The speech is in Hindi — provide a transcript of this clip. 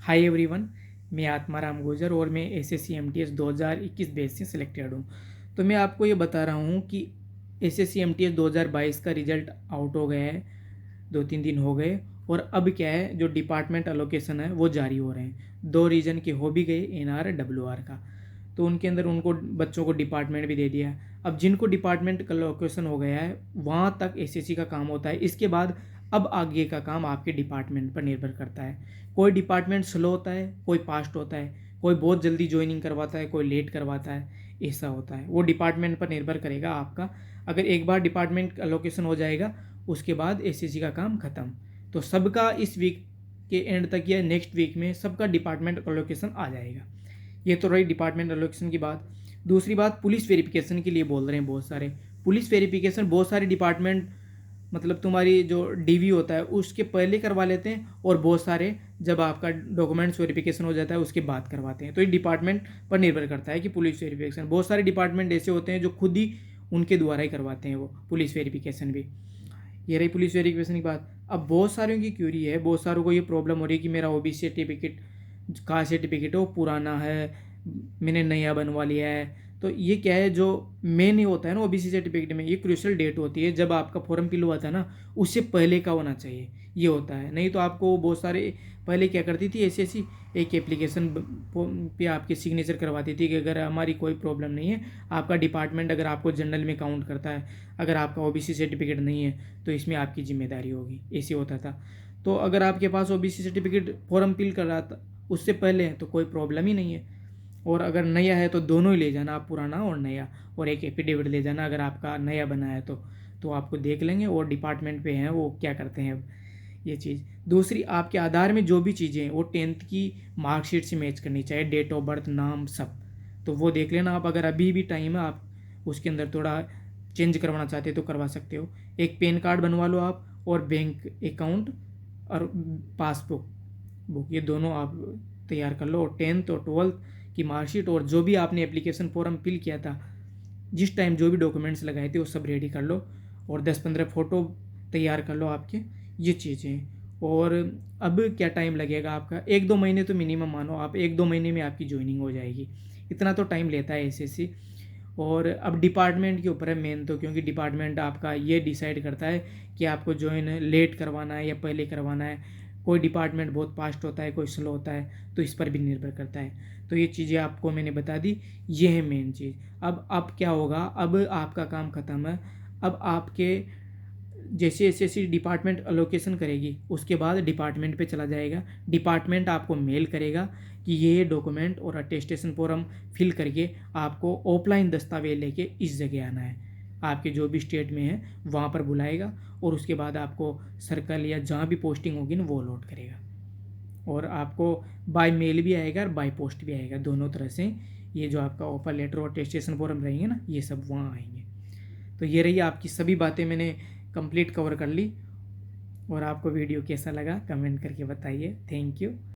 हाय एवरीवन, मैं आत्माराम गुर्जर और मैं एसएससी एमटीएस 2021 बैच से सिलेक्टेड हूँ। तो मैं आपको ये बता रहा हूँ कि एसएससी एमटीएस 2022 का रिजल्ट आउट हो गया है। 2-3 दिन हो गए और अब क्या है, जो डिपार्टमेंट एलोकेशन है वो जारी हो रहे हैं। 2 रीजन के हो भी गए, एनआर डब्ल्यूआर का। तो उनके अंदर उनको बच्चों को डिपार्टमेंट भी दे दिया है। अब जिनको डिपार्टमेंट एलोकेशन हो गया है वहाँ तक एसएससी का काम होता है। इसके बाद अब आगे का काम आपके डिपार्टमेंट पर निर्भर करता है। कोई डिपार्टमेंट स्लो होता है, कोई फास्ट होता है, कोई बहुत जल्दी ज्वाइनिंग करवाता है, कोई लेट करवाता है। ऐसा होता है, वो डिपार्टमेंट पर निर्भर करेगा आपका। अगर एक बार डिपार्टमेंट एलोकेशन हो जाएगा उसके बाद एसएससी का काम खत्म। तो सबका इस वीक के एंड तक या नेक्स्ट वीक में सबका डिपार्टमेंट एलोकेशन आ जाएगा। ये तो रही डिपार्टमेंट एलोकेशन की बात। दूसरी बात, पुलिस वेरिफिकेशन के लिए बोल रहे हैं बहुत सारे। पुलिस वेरिफिकेशन बहुत सारे डिपार्टमेंट, मतलब तुम्हारी जो डीवी होता है उसके पहले करवा लेते हैं, और बहुत सारे जब आपका डॉक्यूमेंट्स वेरिफिकेशन हो जाता है उसके बाद करवाते हैं। तो ये डिपार्टमेंट पर निर्भर करता है कि पुलिस वेरिफिकेशन, बहुत सारे डिपार्टमेंट ऐसे होते हैं जो खुद ही उनके द्वारा ही करवाते हैं वो पुलिस वेरिफिकेशन भी। ये रही पुलिस वेरिफिकेशन की बात। अब बहुत सारों की क्यूरी है, बहुत सारों को ये प्रॉब्लम हो रही है कि मेरा ओबीसी सर्टिफिकेट, कास्ट सर्टिफिकेट है वो पुराना है, मैंने नया बनवा लिया है। तो ये क्या है, जो मेन होता है ना ओबीसी सर्टिफिकेट में, ये क्रूशियल डेट होती है जब आपका फॉर्म फिल हुआ था ना, उससे पहले का होना चाहिए। ये होता है, नहीं तो आपको बहुत सारे पहले क्या करती थी एसएससी, एक एप्लीकेशन पे आपके सिग्नेचर करवाती थी कि अगर हमारी कोई प्रॉब्लम नहीं है, आपका डिपार्टमेंट अगर आपको जनरल में काउंट करता है, अगर आपका ओबीसी सर्टिफिकेट नहीं है तो इसमें आपकी जिम्मेदारी होगी, ऐसे होता था। तो अगर आपके पास ओबीसी सर्टिफिकेट फॉर्म फिल कर रहा था उससे पहले है तो कोई प्रॉब्लम ही नहीं है। और अगर नया है तो दोनों ही ले जाना आप, पुराना और नया, और एक एफिडेविट ले जाना अगर आपका नया बना है तो आपको देख लेंगे और डिपार्टमेंट पे हैं वो क्या करते हैं अब ये चीज़। दूसरी, आपके आधार में जो भी चीज़ें हैं वो 10th की मार्कशीट से मैच करनी चाहिए, डेट ऑफ बर्थ, नाम, सब। तो वो देख लेना आप, अगर अभी भी टाइम है आप उसके अंदर थोड़ा चेंज करवाना चाहते हो तो करवा सकते हो। एक पैन कार्ड बनवा लो आप, और बैंक अकाउंट और पासबुक बुक, ये दोनों आप तैयार कर लो। और 10th और 12th की मार्कशीट और जो भी आपने एप्लीकेशन फॉर्म फिल किया था जिस टाइम, जो भी डॉक्यूमेंट्स लगाए थे वो सब रेडी कर लो, और 10-15 फ़ोटो तैयार कर लो आपके, ये चीज़ें। और अब क्या टाइम लगेगा आपका, 1-2 महीने तो मिनिमम मानो आप, 1-2 महीने में आपकी ज्वाइनिंग हो जाएगी। इतना तो टाइम लेता है एसएससी। और अब डिपार्टमेंट के ऊपर है मेन तो, क्योंकि डिपार्टमेंट आपका ये डिसाइड करता है कि आपको ज्वाइन लेट करवाना है या पहले करवाना है। कोई डिपार्टमेंट बहुत फास्ट होता है, कोई स्लो होता है, तो इस पर भी निर्भर करता है। तो ये चीज़ें आपको मैंने बता दी, ये है मेन चीज़। अब क्या होगा, अब आपका काम ख़त्म है। अब आपके जैसे एसएससी डिपार्टमेंट अलोकेशन करेगी उसके बाद डिपार्टमेंट पे चला जाएगा। डिपार्टमेंट आपको मेल करेगा कि ये डॉक्यूमेंट और अटेस्टेशन फॉर्म फिल करके आपको ऑफलाइन दस्तावेज लेके इस जगह आना है, आपके जो भी स्टेट में है वहाँ पर बुलाएगा, और उसके बाद आपको सर्कल या जहाँ भी पोस्टिंग होगी ना वो अलॉट करेगा। और आपको बाय मेल भी आएगा और बाय पोस्ट भी आएगा, दोनों तरह से। ये जो आपका ऑफर लेटर और अटेस्टेशन फॉर्म रहेंगे ना, ये सब वहाँ आएंगे। तो ये रही आपकी सभी बातें, मैंने कंप्लीट कवर कर ली। और आपको वीडियो कैसा लगा कमेंट करके बताइए। Thank you.